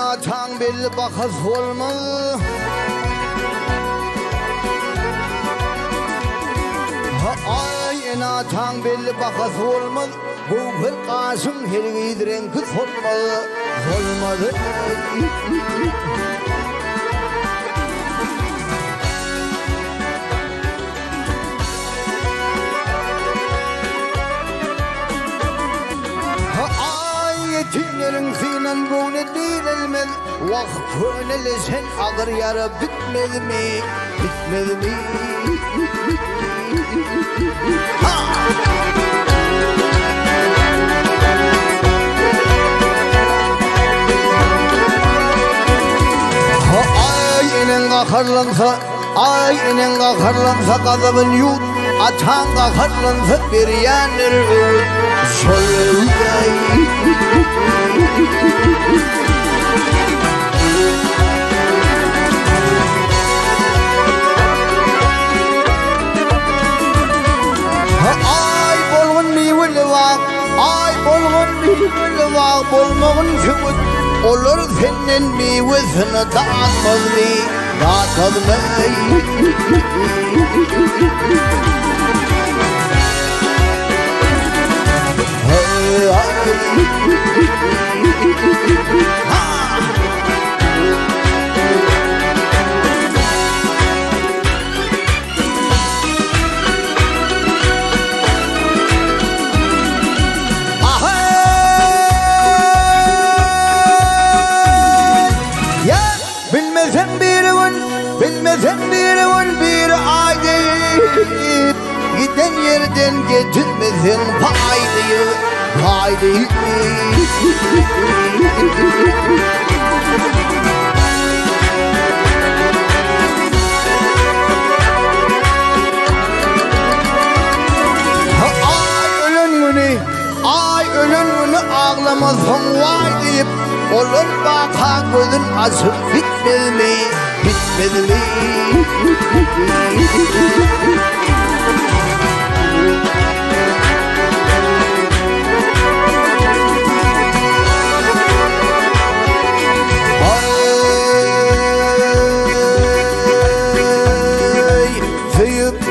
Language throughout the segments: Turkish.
açan belli bakas olmalı. Ay en açan belli bakas olmalı. Bu bir kasım her giydiren kız olmalı. Olmadı. Yetimlerin filan böyle değil elmez. Vakıf öneli sen alır yarı bitmedi mi? Bitmedi mi? Ay inen kakarlansa, ay inen kakarlansa gazabın yut. Atan kakarlansa bir yanır öğüt. Şöyle ay bolgun meyveli vak, ay bolgun meyveli vak, bolmagun kıvıt. Olur senin meyvesini dağıtmaz mı? Dağıtmaz mı? Bilmesen bir gün bir ay değil. Giden yerden getirmesen pay değil. Pay değil. Ay ölen günü ağlamazsan vay deyip olur baka gözün açıp bitmedi mi? Bitmedi mi?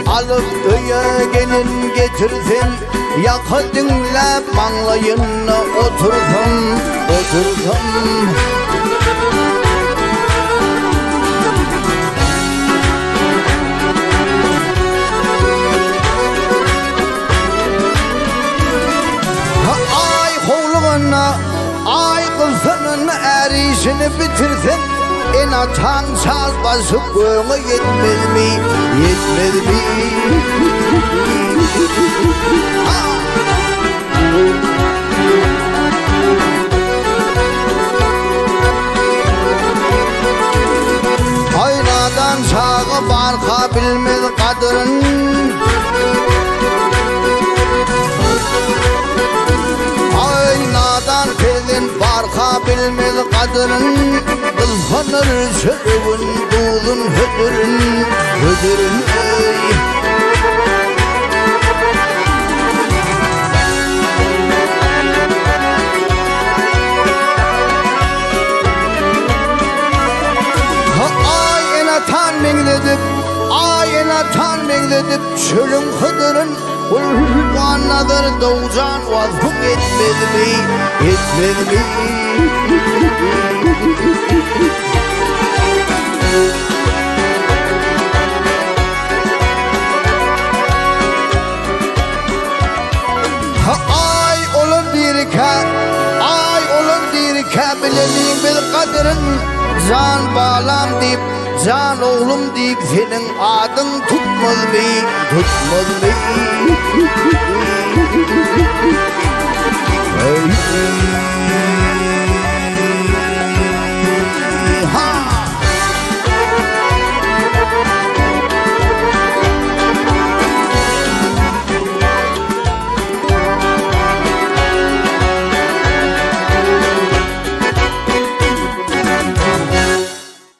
Alıp öye gelin getirsin. Yakadınla manlayınla otursun, otursun. Ay hovluğuna, ay kızının erişini bitirsin. En atan saz basıp göğe yetmez mi? Yetmez mi? Aynadan sağı barka bilmez kadırın. Aynadan pedin barka bilmez kadırın. Kılhanır sövün buğdun hüdürün, hüdürün ey. Ay en atan mengledip, ay en atan mengledip çölün hıdırın. Ulvanadır doğucan vazfım etmedi mi? Etmedi mi? Ay olur dirika, ay olur dirika bilelim bir kadının. Can bağlam deyip, can oğlum deyip senin adın tutmaz mı? Tutmaz mı? Hey.